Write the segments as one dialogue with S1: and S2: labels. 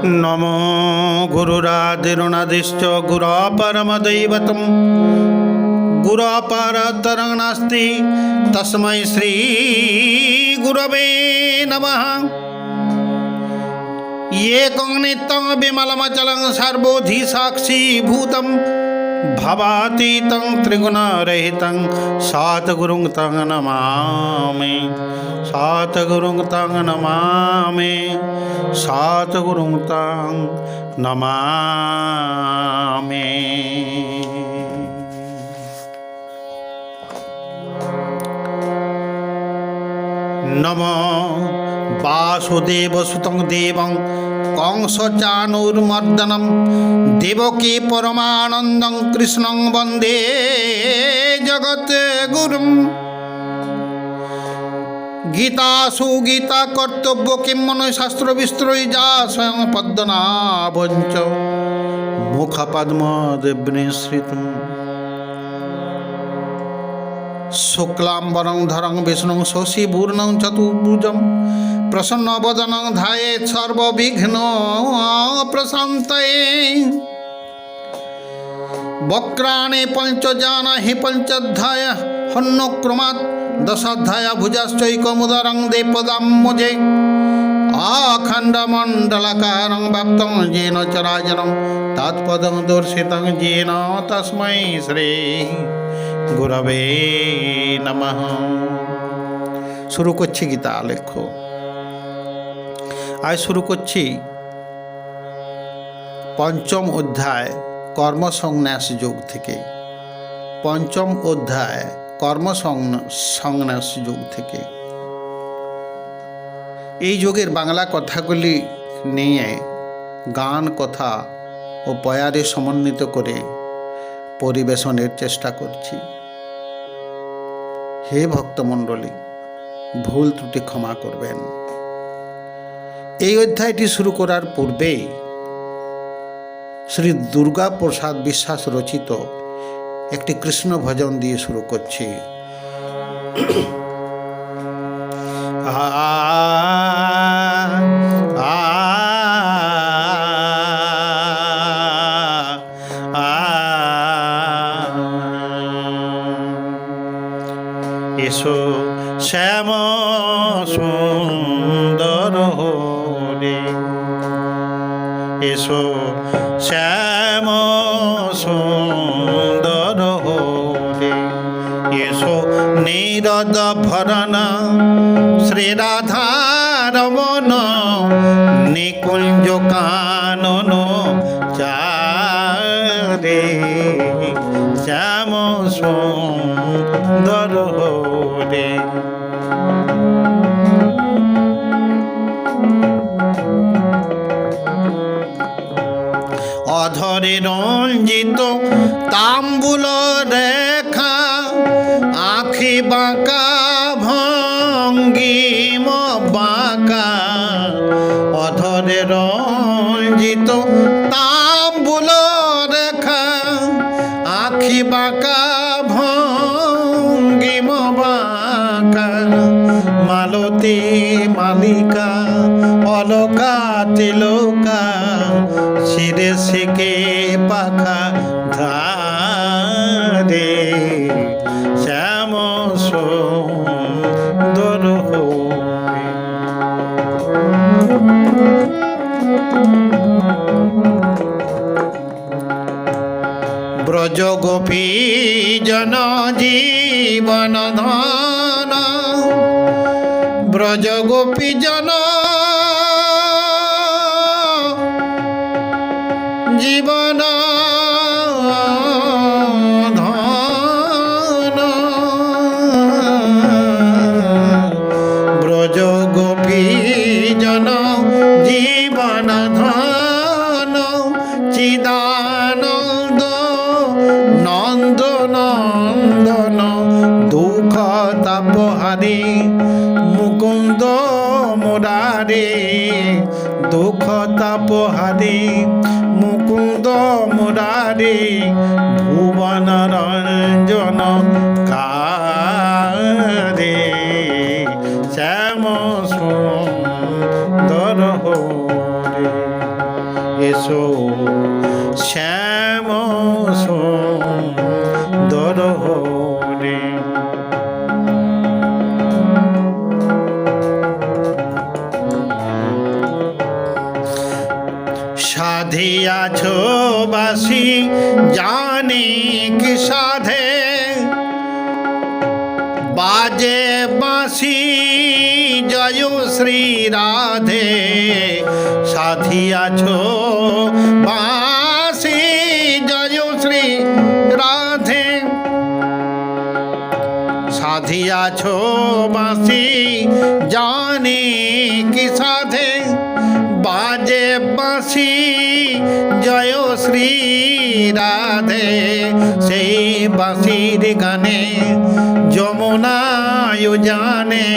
S1: नमो गुरुरादिरुणादिश्च गुरुपरमदैवतं गुरुपरतरं नास्ति तस्मै श्री गुरवे नमः। एकं नित्यं विमलमचलं सर्वोधि साक्षीभूतं भवातीतं त्रिगुणरहितं सद्गुरुं तं नमामि। सद्गुरुं तं नमामि। सद्गुरुं तं नमामि। नमो वासुदेवसुतं देवं कंसचाणूरमर्दनं देवकी परमानन्दं कृष्णं वन्दे जगद्गुरुं। गीतासु गीता कर्तव्य किं मनशास्त्र विस्तृय जा स्वयं पद्मनाभञ्च मुखपद्मनिसृतं। शुक्लाम्बरं धरं विष्णुं शशिभूषणं चतुर्भुजं प्रसन्नवदनं ध्यायेत् सर्वविघ्नोपशान्तये। वक्राणि पञ्चजानाहि पञ्चाध्याय हन्नक्रमात् दशाध्याय भुजाश्चैकमुदरं देपदाम्बुजे अखण्डमण्डलाकारं व्याप्तं येन चराचरं तत्पदं दर्शितं येन तस्मै श्री गुरवे नमः। शुरू करছি गीता आलेख्य। आज शुरू करছি पंचम अध्याय কর্মসন্ন্যাস যোগ থেকে। পঞ্চম অধ্যায় কর্মসন্ন্যাস যোগ থেকে। এই যোগের বাংলা কথাগুলি নিয়ে গান কথা ও বয়ারে সমন্বিত করে পরিবেশনের চেষ্টা করছি। হে ভক্তমণ্ডলী, ভুল ত্রুটি ক্ষমা করবেন। এই অধ্যায়টি শুরু করার পূর্বেই শ্রী দুর্গা প্রসাদ বিশ্বাস রচিত একটি কৃষ্ণ ভজন দিয়ে শুরু করছি। এসো শ্যাম সুন্দর হরে, এসো শ্যাম সুন্দর হরে, এসো নীরদ ভরণ শ্রী রাধা রমণ নিকুঞ্জ কানন চারে, শ্যাম সুন্দর হরে। অধরে রঞ্জিত তাম্বুল রেখা, আখি বাঁকা ভঙ্গিম বাঁকা। অধরে রঞ্জিত তাম্বুল রেখা, আখি বাঁকা ভঙ্গিম বাঁকা। মালতী মালিকা অলকা তিলকা, শিরে শিকে পাখা ধারে, শ্যাম সুন্দর হরে। ব্রজ গোপী জন জীবন ধন, ব্রজ গোপী জন জীবন ধন। ব্রজ গোপী জন জীবন ধন, চিদানন্দ নন্দ নন্দন। দুঃখ তাপহারি মুকুন্দ মুরারে, দুঃখ তাপহারি মুকুন্দ মুরারে। ভুবন রঞ্জন কারে, শ্যাম সুন্দর হরে। শ্যাম সুন্দর হরে। সাধিয়াছ বাসি জানি কি সাধে, বাজে বাঁশি জয় শ্রী রাধে। সাধিয়াছ বাঁশি জয় শ্রী রাধে, সাধিয়াছ বাঁশি জানি কি সাধে, বাজে বাঁশি জয় শ্রী রাধে। সেই বাঁশির গানে যমুনায় জানে,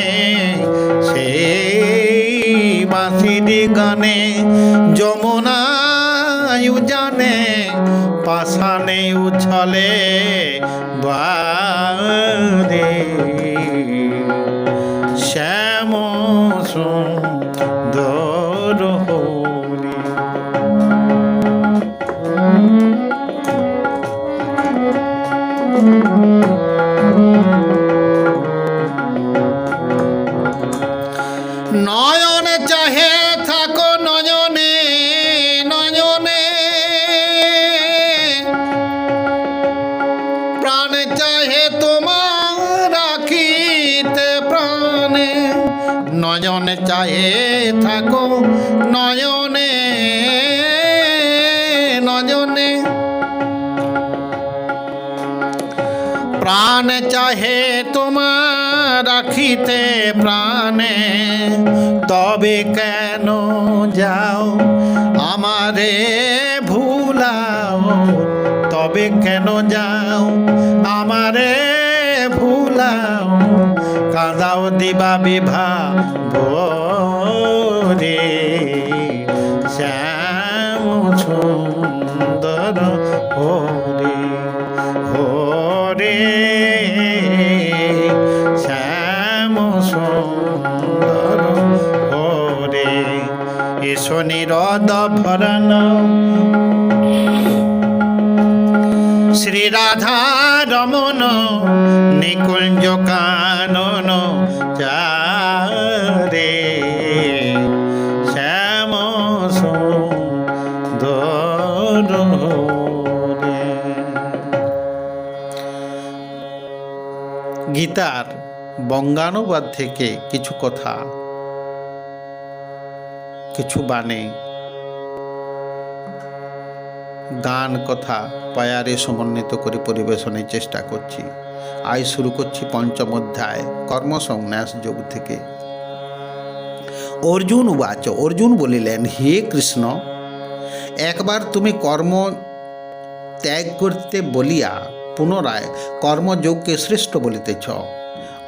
S1: সেই বাঁশির গানে যমুনায় জানে। পাষাণে উছলে বারে শ্যাম সুন্দর হরি। নয়নে চাহে থাকো নয়নে নয়নে, প্রাণে চাহে তোমার রাখিতে প্রাণে। নয়নে চাহে থাকো নয়নে নয়নে, প্রাণ চাহে তোমার রাখিতে প্রাণে। তবে কেন যাও আমারে ভুলাও, তবে কেন যাও আমারে ভুলাও। কাঁদাও দিবা বিভা ভোরে শ্যাম সুন্দর হরে হরে। শ্যাম সুন্দর হরে। এসো নিরদ ভরণ শ্রী রাধা রমন, নিকুঞ্জ কানন চারে। শ্যাম সুন্দর হরে। গীতার বঙ্গানুবাদ থেকে কিছু কথা, কিছু বাণী, গান কথা পায়ারে সমন্বিত করে পরিবেশনের চেষ্টা করছি। আজ শুরু করছি পঞ্চম অধ্যায় কর্মসন্ন্যাস যোগ থেকে। অর্জুন উবাচ, অর্জুন বলিলেন, হে কৃষ্ণ, একবার তুমি কর্ম ত্যাগ করতে বলিয়া পুনরায় কর্মযোগকে শ্রেষ্ঠ বলিতেছ।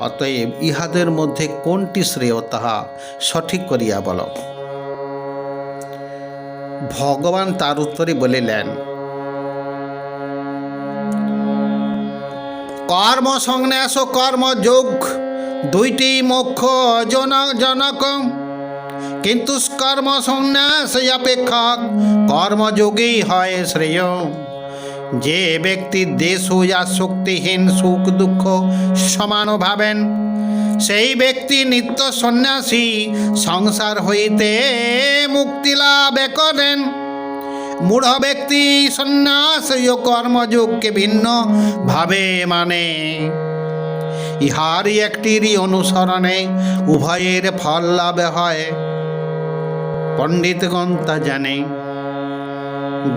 S1: অতএব ইহাদের মধ্যে কোনটি শ্রেয় তাহা সঠিক করিয়া বল। ভগবান তার উত্তরে বলিলেন, কর্ম সংন্যাস ও কর্মযোগ দুইটি মোক্ষ জনক, কিন্তু কর্ম সংন্যাস অপেক্ষা কর্মযোগী হয় শ্রেয়। যে ব্যক্তি দেশ হইয়া শক্তিহীন সুখ দুঃখ সমান ভাবেন, সেই ব্যক্তি নিত্য সন্ন্যাসী সংসার হইতে মুক্তি লাভ করেন। মূঢ় ব্যক্তি সন্ন্যাস ও কর্মযোগকে ভিন্ন ভাবে মানে। ইহারই একটিরই অনুসরণে উভয়ের ফল লাভ হয়। পণ্ডিতগণ তা জানে।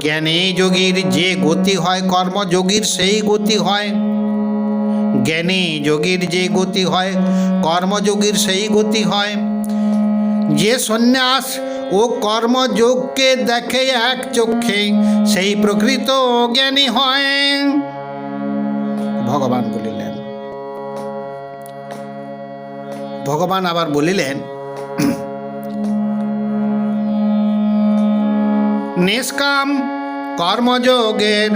S1: জ্ঞানী যোগীর যে গতি হয়, কর্মযোগীর সেই গতি হয়। জ্ঞানী যোগীর যে গতি হয়, কর্মযোগীর সেই গতি হয়। যে সন্ন্যাস ও কর্মযোগকে দেখে এক চক্ষে, সেই প্রকৃত জ্ঞানী হয়। ভগবান বলিলেন। ভগবান আবার বলিলেন, নিষ্কাম কর্মযোগের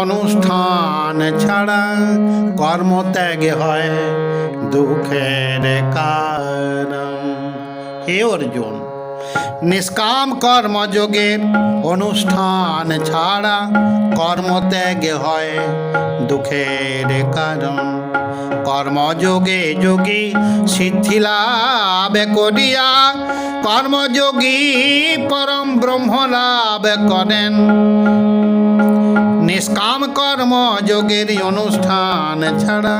S1: অনুষ্ঠান ছাড়া কর্মত্যাগে হয় দুঃখের কারণ। হে অর্জুন, নিষ্কাম কর্মযোগের অনুষ্ঠান ছাড়া কর্মত্যাগ হয় দুঃখের কারণ। কর্মযোগে যোগী সিদ্ধি লাভ করিয়া কর্মযোগী পরম ব্রহ্ম লাভ করেন। নিষ্কাম কর্মযোগের অনুষ্ঠান ছাড়া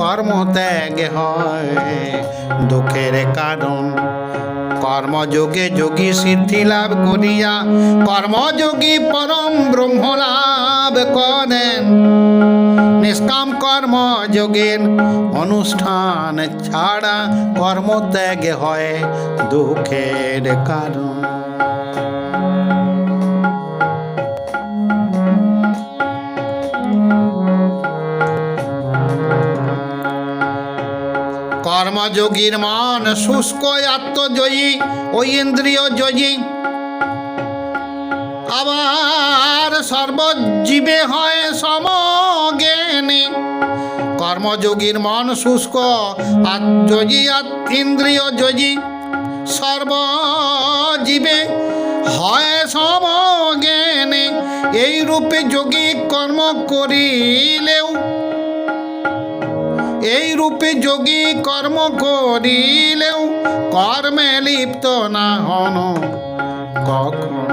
S1: কর্মত্যাগ হয় দুঃখের কারণ। কর্মযোগে যোগী সিদ্ধি লাভ করিয়া কর্মযোগী পরম ব্রহ্ম লাভ করেন। নিষ্কাম কর্মযোগের অনুষ্ঠান ছাড়া কর্মত্যাগ হয় দুঃখের কারণ। কর্মযোগীর মন শুষ্ক আত্মজয়ী ও ইন্দ্রিয় জয়ী, আবার সর্বজীবে হয় সমজ্ঞানী। কর্মযোগীর মন শুষ্ক জয়ী ইন্দ্রিয় জয়ী, সর্বজীবে হয় সমজ্ঞানী। এই রূপে যোগী কর্ম করিলেও এই রূপে যোগী কর্ম করিলেও কর্মে লিপ্ত না হন কখন।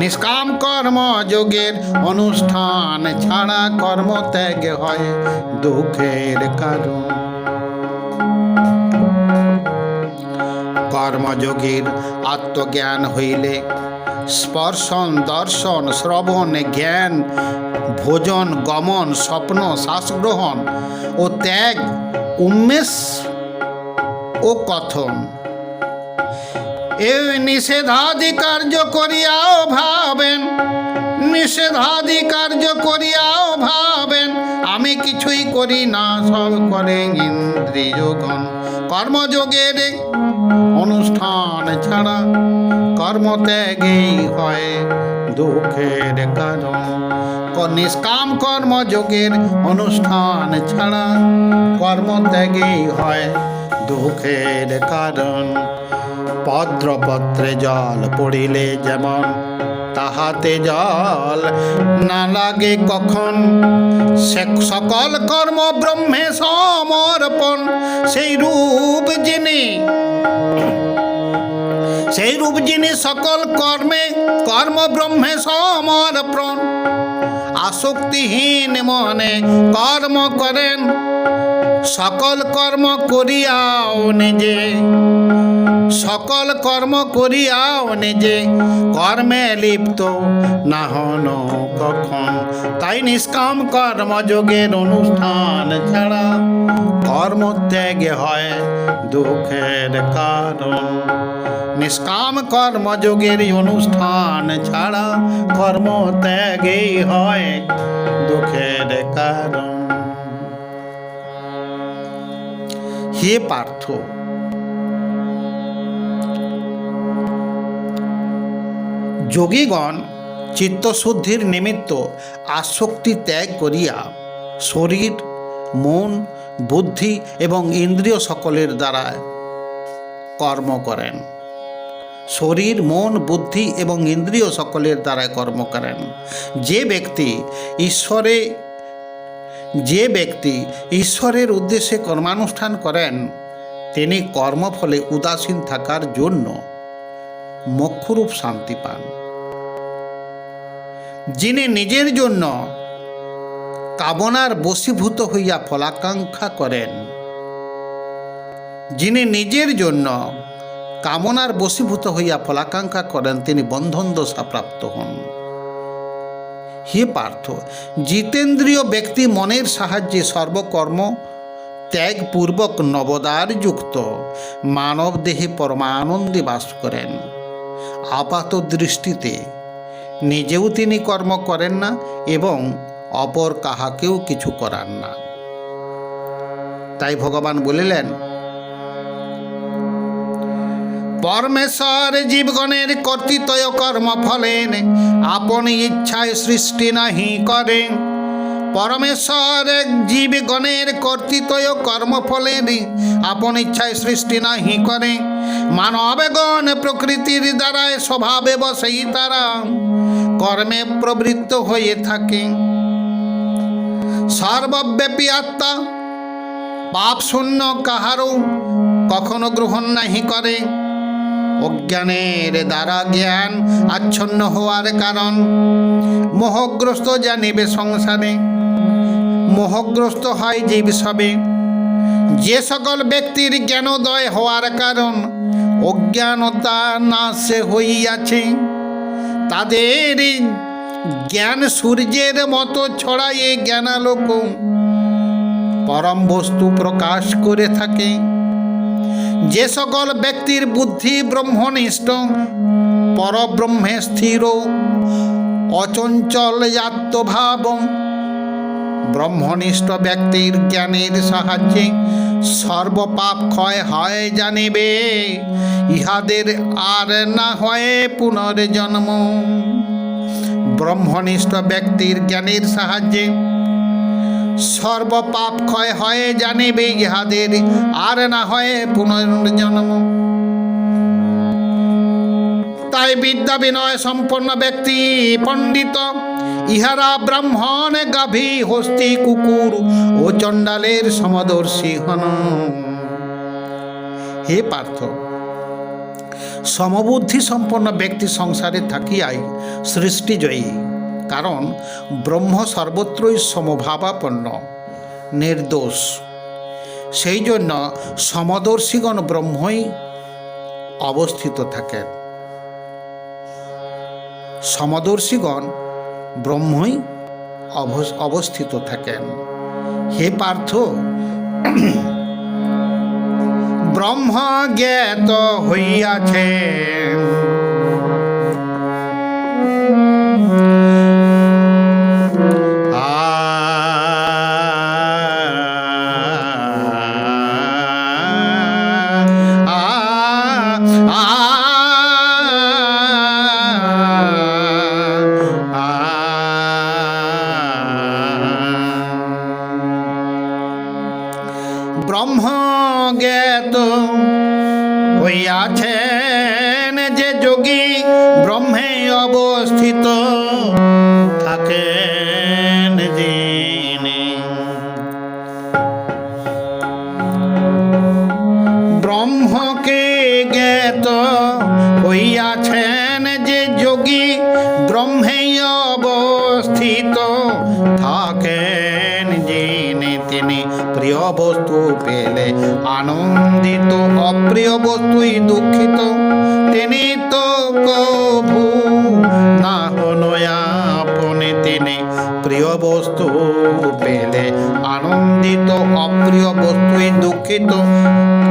S1: নিষ্কাম কর্মযোগের অনুষ্ঠান ছাড়া কর্মত্যাগ হয় দুঃখের কারণ। কর্মযোগীর আত্মজ্ঞান হইলে স্পর্শন দর্শন শ্রবণ জ্ঞান ভোজন গমন স্বপ্ন শ্বাসগ্রহণ ও ত্যাগ উন্মেষ ও কথন এই নিষেধাদি কার্য করিয়াও ভাবেন। নিষেধাদি কার্য করিয়াও ভাবেন আমি কিছুই করি না, সব করেন ইন্দ্রিয়গণ। কর্মযোগের অনুষ্ঠান ছাড়া কর্মত্যাগেই হয় দুঃখের কারণ। নিষ্কাম কর্মযোগের অনুষ্ঠান ছাড়া কর্মত্যাগেই হয় দুঃখের কারণ। পত্রে জল পড়িলে যেমন তাহাতে জল না লাগে কখন, সকল কর্ম ব্রহ্মে সমর্পণ। সেই রূপ যিনি সকল কর্ম ব্রহ্মে সমর্পণ। আসক্তিহীন মনে কর্ম করেন সকল কর্ম করিয়াও নিজে, সকল কর্ম করিয়াও নিজে কর্মে লিপ্ত না হন কখন। তাই নিষ্কাম কর্মযোগের অনুষ্ঠান ছাড়া কর্মত্যাগ হয় দুঃখের কারণ। নিষ্কাম কর্মযোগের অনুষ্ঠান ছাড়া কর্মত্যাগই হয় দুঃখের কারণ। হে পার্থ, যোগীগণ চিত্তশুদ্ধির নিমিত্ত আসক্তি ত্যাগ করিয়া শরীর মন বুদ্ধি এবং ইন্দ্রিয় সকলের দ্বারা কর্ম করেন। শরীর মন বুদ্ধি এবং ইন্দ্রিয় সকলের দ্বারা কর্ম করেন। যে ব্যক্তি ঈশ্বরের উদ্দেশ্যে কর্মানুষ্ঠান করেন তিনি কর্মফলে উদাসীন থাকার জন্য মোক্ষরূপ শান্তি পান। যিনি নিজের জন্য কামনার বশীভূত হইয়া ফলাকাঙ্ক্ষা করেন, যিনি নিজের জন্য কামনার বশীভূত হইয়া ফলাকাঙ্ক্ষা করেন তিনি বন্ধন দশা প্রাপ্ত হন। হে পার্থ, জিতেন্দ্রীয় ব্যক্তি মনের সাহায্যে সর্বকর্ম ত্যাগপূর্বক নবদার যুক্ত মানব দেহে পরমানন্দে বাস করেন। আপাত দৃষ্টিতে নিজেও তিনি কর্ম করেন না এবং অপর কাহাকেও কিছু করান না। তাই ভগবান বলিলেন, পরমেশ্বর জীবগণের কর্তৃত্ব কর্ম ফলেন আপন ইচ্ছায় সৃষ্টি নাহি করেন। পরমেশ্বর জীবগণের কর্তৃত্ব কর্ম ফলেন আপন ইচ্ছায় সৃষ্টি নাহি করে। মানবগণ প্রকৃতির দ্বারায় স্বভাবে বসেই তারা কর্মে প্রবৃত্ত হয়ে থাকে। সর্বব্যাপী আত্মা পাপ শূন্য, কাহারও কখনো গ্রহণ নাহি করে। অজ্ঞানের দ্বারা জ্ঞান আচ্ছন্ন হওয়ার কারণ মোহগ্রস্ত জানিবে সংসারে, মোহগ্রস্ত হয় জীব সবে। যে সকল ব্যক্তির জ্ঞানোদয় হওয়ার কারণ অজ্ঞানতা নাশে হইয়াছে, তাদের জ্ঞান সূর্যের মতো ছড়াইয়ে জ্ঞানালোক পরম বস্তু প্রকাশ করে থাকে। যে সকল ব্যক্তির বুদ্ধি ব্রহ্মনিষ্ঠ, পরব্রহ্মে স্থির, অচঞ্চল আত্মভাব, ব্রহ্মনিষ্ঠ ব্যক্তির জ্ঞানের সাহায্যে সর্বপাপ ক্ষয় হয় জানিবে, ইহাদের আর না হয় পুনর্জন্ম। ব্রহ্মনিষ্ঠ ব্যক্তির জ্ঞানের সাহায্যে সর্বপাপ ক্ষয় হয় জানিবে, ইহাদের আর না হয় পুনর্জন্ম। তাই বিদ্যা বিনয় সম্পন্ন ব্যক্তি পণ্ডিত, ইহারা ব্রাহ্মণ, গাভী, হস্তি, কুকুর ও চণ্ডালের সমদর্শী হন। হে পার্থ, সমবুদ্ধি সম্পন্ন ব্যক্তি সংসারে থাকিয়াই সৃষ্টিজয়ী, কারণ ব্রহ্ম সর্বত্রই সমভাবাপন্ন, নির্দোষ। সেই জন্য সমদর্শীগণ ব্রহ্মই অবস্থিত থাকেন। সমদর্শীগণ ব্রহ্মই অবস্থিত থাকেন। হে পার্থ, ব্রহ্ম জ্ঞাত হইয়াছে, ব্রহ্ম জ্ঞাত হইয়াছেন যে যোগী ব্রহ্মে অবস্থিত থাকেন যিনি। ব্রহ্মকে জ্ঞাত হইয়াছেন যে যোগী ব্রহ্মে অবস্থিত থাকেন যিনি, তিনি প্রিয় বস্তু পেলে আনন্দিত, অপ্রিয় বস্তুই দুঃখিত। তিনি তো কভু না হনো আপনি, তিনি প্রিয় বস্তু পেলে আনন্দিত, অপ্রিয় বস্তুই দুঃখিত।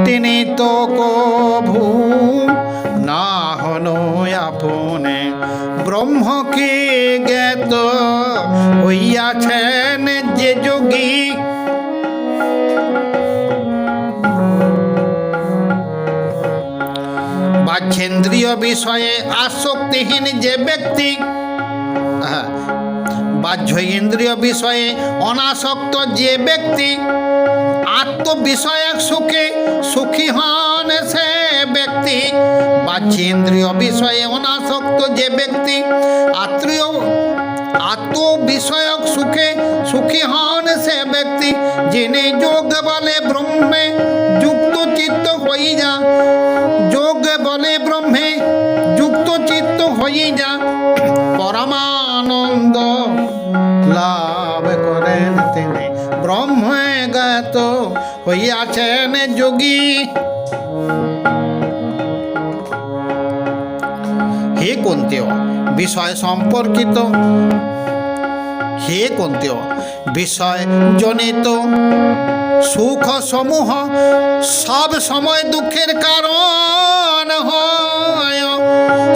S1: তিনি তো কভু না হনো আপনি। ব্রহ্মকে জ্ঞাত হইয়াছেন যে যোগী বাহ্যেন্দ্রিয় বিষয়ে আসক্তিহীন যে ব্যক্তি, বাহ্য ইন্দ্রিয় বিষয়ে অনাসক্ত যে ব্যক্তি, আত্মবিষয়ক সুখে সুখী হন সে ব্যক্তি। বাহ্যেন্দ্রিয় বিষয়ে অনাসক্ত যে ব্যক্তি আত্মবিষয়ক সুখে সুখী হন সে ব্যক্তি, যিনি যোগ বলে ব্রহ্মে যুক্ত চিত্ত হয়ে যা, যোগ বলে ব্রহ্মে যুক্ত চিত্ত হয়ে যা পরমানন্দ লাভ করেন, তিনি ব্রহ্মে জ্ঞাত হইয়াছেন যোগী। হে কুন্তীয়, বিষয় সম্পর্কিত, হে কুন্তীয়, বিষয় জনিত সুখ সমূহ সব সময় দুঃখের কারণ হয়,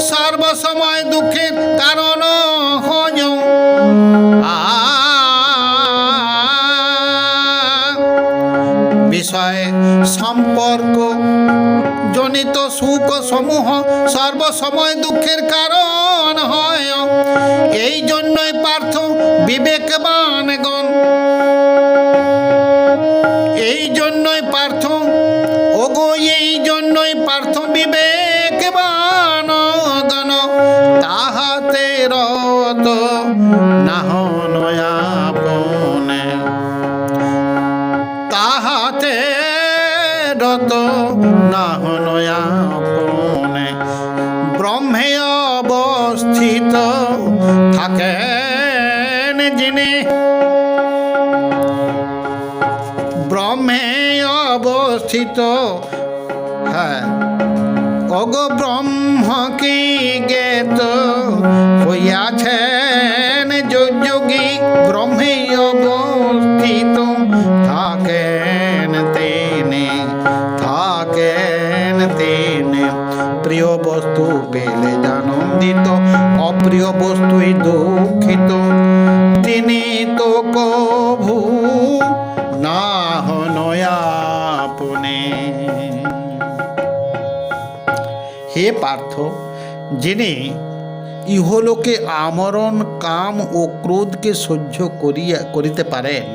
S1: সর্বসময় দুঃখের কারণ হয়। বিষয় সম্পর্ক জনিত সুখ সমূহ সর্বসময় দুঃখের কারণ হয়। এই জন্যই পার্থ বিবেকবানগণ, এই জন্যই পার্থ, ওগো এই জন্যই পার্থ বিবেক রত নাহন আপনে, তাহাতে রত নাহন আপনে, ব্রহ্মে অবস্থিত থাকেন যিনি, ব্রহ্মে অবস্থিত, হ্যাঁ অগ ব্রহ্ম কি জ্ঞেত হইয়াছেন যোগী, ব্রহ্মে অবস্থিত থাকেন তিনি, থাকেন তিনি, প্রিয় বস্তু পেলে আনন্দিত, অপ্রিয় বস্তুই দুঃখিত, তিনি তো কভু না হন আপনে। হে পার্থ, যিনি ইহলোকে আমরণ, কাম ও ক্রোধকে সহ্য করিতে পারেন,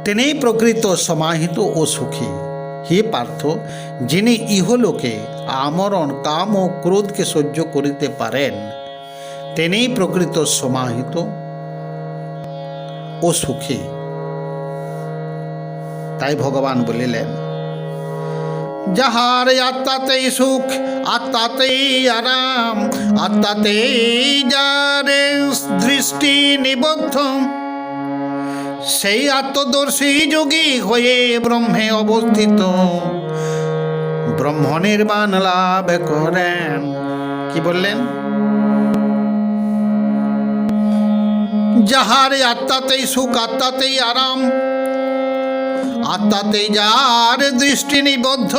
S1: তিনি প্রকৃত সমাহিত ও সুখী। হে পার্থ, যিনি ইহলোকে আমরণ, কাম ও ক্রোধকে সহ্য করিতে পারেন, তিনি প্রকৃত সমাহিত ও সুখী। তাই ভগবান বলিলেন, যাহার আত্মাতেই সুখ, আত্মাতেই আরাম, আত্মাতেই যার দৃষ্টি নিবদ্ধ, সেই আত্মদর্শী যোগী হয়ে ব্রহ্মে অবস্থিত ব্রহ্ম নির্বাণ লাভ করেন। কি বললেন? যাহার আত্মাতেই সুখ, আত্মাতেই আরাম, আত্মাতে যার দৃষ্টি নিবদ্ধ,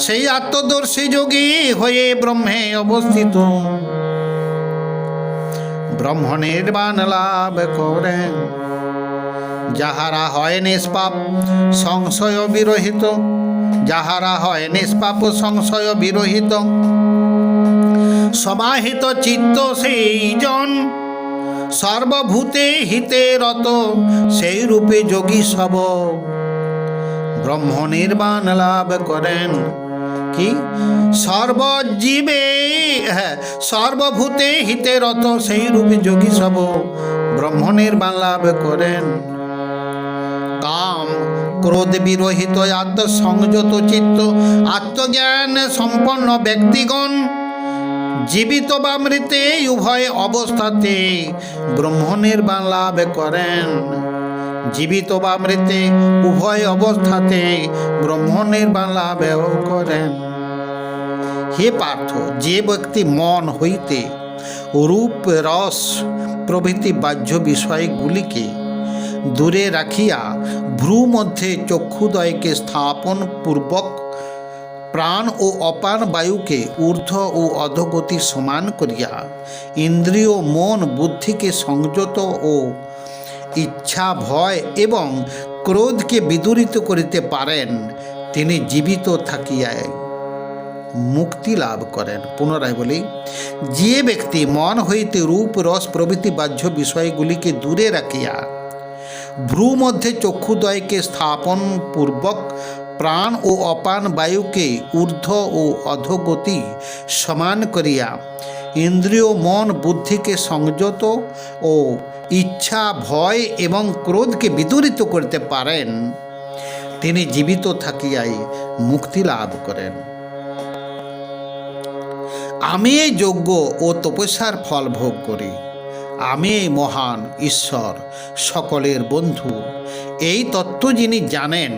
S1: সেই আত্মদর্শী যোগী হয়ে ব্রহ্মে অবস্থিত ব্রহ্ম নির্বাণ লাভ করেন। যাহারা হয় নিষ্পাপ সংশয় বিরহিত, যাহারা হয় নিষ্পাপ সংশয় বিরহিত, সমাহিত চিত্ত সেই জন, সর্বভূতে হিতে রত, সেই রূপে যোগী সব ব্রহ্ম নির্বাণ লাভ করেন। কি? সর্বজীবে, হ্যাঁ, সর্বভূতে হিতে রত, সেই রূপে যোগী সব ব্রহ্ম নির্বাণ লাভ করেন। কাম ক্রোধ বিরহিত আত্মসংযত চিত্ত, আত্মজ্ঞান সম্পন্ন ব্যক্তিগণ জীবিত বা মৃতে উভয় অবস্থাতে ব্রহ্ম নির্বাণ লাভ করেন। জীবিত বা মৃতে উভয় অবস্থাতে ব্রহ্ম নির্বাণ লাভ করেন। হে পার্থ, যে ব্যক্তি মন হইতে রূপ, রস প্রভৃতি বাহ্য বিষয়গুলিকে দূরে রাখিয়া ভ্রু মধ্যে চক্ষুদয়কে স্থাপন পূর্বক প্রাণ ও অপান বায়ুকে ঊর্ধ্ব ও অধোগতি সমান করিয়া ইন্দ্রিয়, মন, বুদ্ধিকে সংযত ও ইচ্ছা, ভয় এবং ক্রোধকে বিদূরিত করিতে পারেন, তিনি জীবিত থাকিয়াই মুক্তি লাভ করেন। পুনরায় বলি, যে ব্যক্তি মন হইতে রূপ, রস প্রভৃতি বাহ্য বিষয়গুলিকে দূরে রাখিয়া ভ্রু মধ্যে চক্ষুদয়কে স্থাপন পূর্বক প্রাণ ও অপান বায়ুকে ঊর্ধ্ব ও অধোগতি সমান করিয়া ইন্দ্রিয়, মন, বুদ্ধিকে সংযত ও ইচ্ছা, ভয় এবং ক্রোধকে বিদূরিত করতে পারেন, তিনি জীবিত থাকিয়াই মুক্তি লাভ করেন। আমি এই যজ্ঞ ও তপস্যার ফল ভোগ করি, আমি এই মহান ঈশ্বর, সকলের বন্ধু, এই তত্ত্ব যিনি জানেন,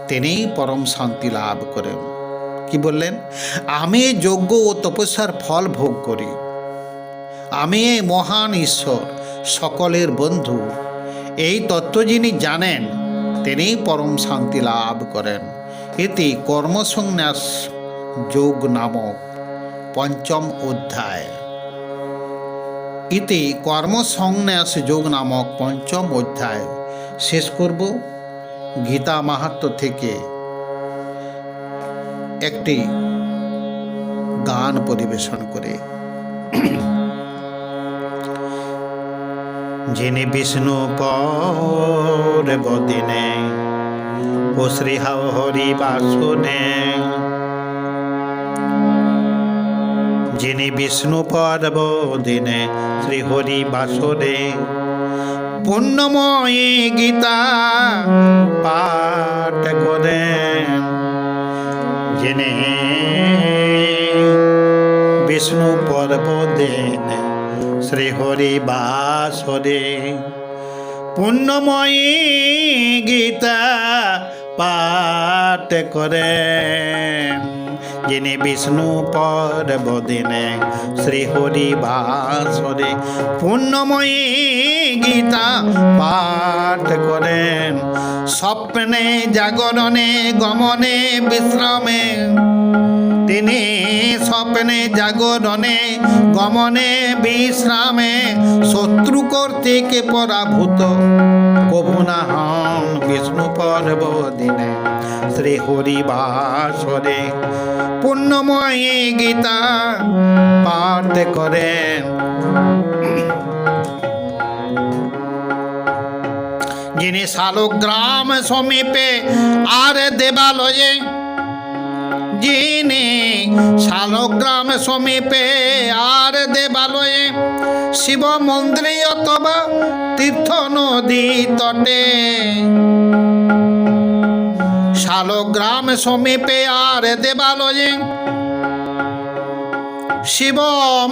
S1: তিনিই পরম শান্তি লাভ করেন। কি বললেন? আমি এই যজ্ঞ ও তপস্যার ফল ভোগ করি, আমি এই মহান ঈশ্বর, সকলের বন্ধু, এই তত্ত্ব যিনি জানেন, তিনিই পরম শান্তি লাভ করেন। এতে কর্মসন্ন্যাস যোগ নামক পঞ্চম অধ্যায়, ইতি কর্মসন্ন্যাস যোগ নামক পঞ্চম অধ্যায় শেষ করব। গীতা মাহাত্ম্য থেকে একটি গান পরিবেশন করে। যিনি বিষ্ণু পর বদিনে ও শ্রী হরি বাসনে, যিনি যিনি বিষ্ণু পর্ব দিনে শ্রীহরি বাসরে পুণ্যময়ী গীতা পাঠ করেন, যিনি বিষ্ণু পর্ব দিনে শ্রীহরি বাসরে পুণ্যময়ী গীতা পাঠ করেন, যিনি বিষ্ণু পর্ব দিনে শ্রীহরি বাসরে পুণ্যময়ী গীতা পাঠ করেন। স্বপ্নে জাগরণে গমনে বিশ্রামে তিনি স্বপ্নে জাগরণে গমনে বিশ্রামে শত্রু কর্তৃক পরাভূত কভু না হন বিষ্ণু পর্ব দিনে শ্রীহরি বাসরে পুণ্যময়ী গীতা পাঠ করেন। যিনি শালগ্রাম সমীপে আর দেবালয়ে, যিনি শালগ্রাম সমীপে আর দেবালয়ে শিব মন্দিরে অথবা তীর্থ নদী তটে, শালগ্রাম সমীপে আর দেবালয়ে শিব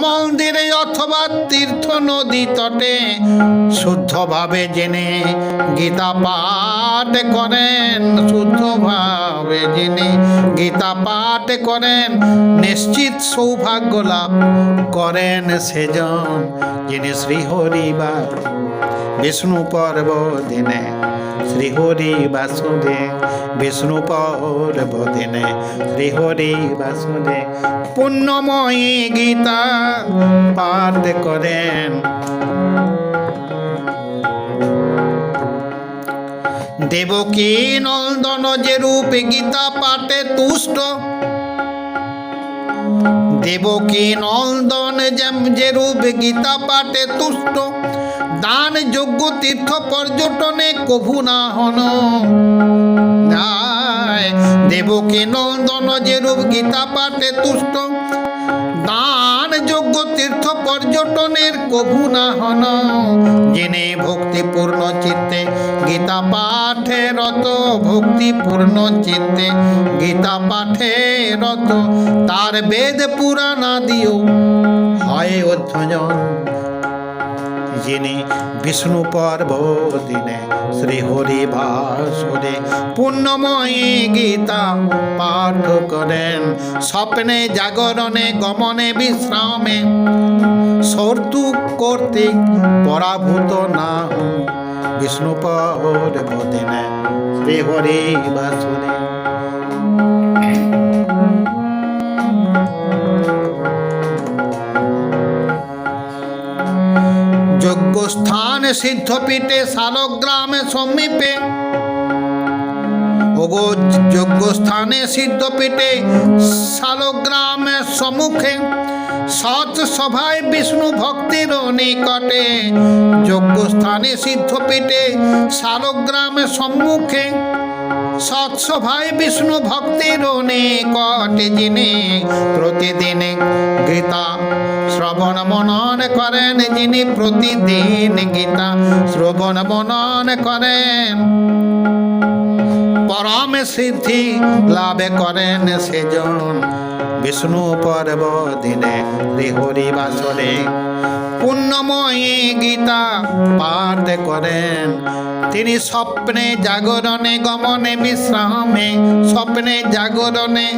S1: মন্দিরে অথবা তীর্থ নদী তটে শুদ্ধভাবে জেনে গীতা পাঠ করেন, শুদ্ধভাবে জেনে গীতা পাঠ করেন, নিশ্চিত সৌভাগ্য লাভ করেন সেজন, যিনি শ্রীহরি বা বিষ্ণু পর্ব দিনে শ্রীহরি বাসুদে বিষ্ণু পর্ব দিনে শ্রীহরি বাসুদে পুণ্যময়ী গীতা পাঠ করেন। দেবকী নন্দন যে রূপে গীতা পাঠে তুষ্ট, দেবকী নন্দন যে রূপে গীতা পাঠে তুষ্ট, দান যোগ্য তীর্থ পর্যটনে কভু না হন যায়। দেবকী নন্দন যে রূপ গীতা পাঠে তুষ্ট, দান যোগ্য তীর্থ পর্যটনের কভু না হন, যিনি ভক্তিপূর্ণ চিত্তে গীতা পাঠে রত, ভক্তিপূর্ণ চিত্তে গীতা পাঠে রত, তার বেদ পুরাণ দিও হয় অধ্যয়ন, যিনি বিষ্ণু পর্ব দিনে শ্রীহরি বাসরে পুণ্যময়ী গীতা পাঠ করেন। স্বপ্নে জাগরণে গমনে বিশ্রামে শত্রু কর্তৃক পরাভূত না হন বিষ্ণু পর্ব দিনে শ্রীহরি বাসরে। যজ্ঞস্থান সিদ্ধপীঠে শালগ্রামে সমীপে, ওগো যজ্ঞস্থানে সিদ্ধপীঠে শালগ্রামে সম্মুখে সৎ সভায় বিষ্ণু ভক্তির নিকটে, যজ্ঞস্থানে সিদ্ধপীঠে শালগ্রামে সম্মুখে সৎসভায় বিষ্ণু ভক্তির নিকটে, যিনি প্রতিদিনে গীতা শ্রবণ মনন করেন, যিনি প্রতিদিন গীতা শ্রবণ মনন করেন, পরম সিদ্ধি লাভ করেন সেজন, বিষ্ণু পর্ব দিনে শ্রীহরি বাসরে পুণ্যময়ী গীতা পাঠ করেন। তিনি স্বপ্নে জাগরণে গমনে বিশ্রামে, স্বপ্নে জাগরণে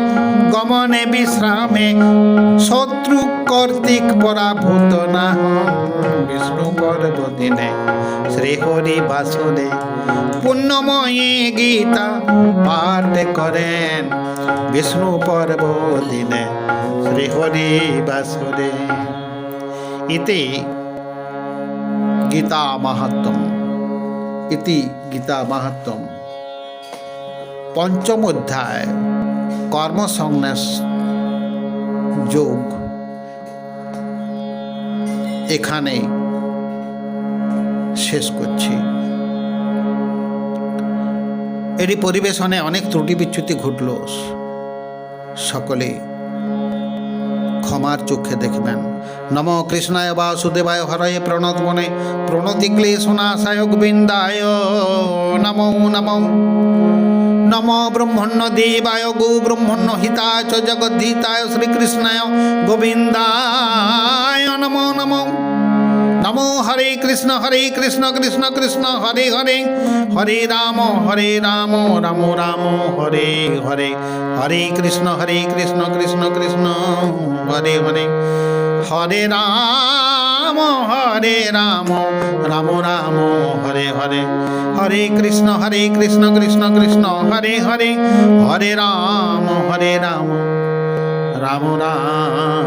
S1: গমনে বিশ্রামে শত্রু কর্তৃক পরাভূত না হন বিষ্ণু পর্ব দিনে শ্রীহরি বাসরে পুণ্যময়ী গীতা পাঠ করেন, বিষ্ণু পর্ব দিনে শ্রীহরি বাসরে। ইতি গীতা মাহাত্ম্যম, ইতি গীতা মাহাত্ম্যম পঞ্চম অধ্যায় কর্মসন্ন্যাস যোগ এখানে শেষ করছি। এরই পরিবেশনে অনেক ত্রুটি বিচ্যুতি ঘটল, সকলে ক্ষমার চোখে দেখবেন। নম কৃষ্ণায় বাসুদেবায় হরয়ে প্রণতমনে প্রণতি ক্লেশনাশায় গোবিন্দায় নমো নমঃ। নমো ব্রহ্মণ্য দেবায় গো ব্রহ্মণ্য হিতায় চ জগদ্ধিতায় শ্রীকৃষ্ণায় গোবিন্দায় নমো নমঃ। নমো হরে কৃষ্ণ কৃষ্ণ কৃষ্ণ হরে হরে, হরে রাম রাম রাম হরে হরে, হরে কৃষ্ণ কৃষ্ণ কৃষ্ণ হরে হরে, হরে রাম রাম রাম হরে হরে, হরে কৃষ্ণ কৃষ্ণ কৃষ্ণ হরে হরে, হরে রাম রাম রাম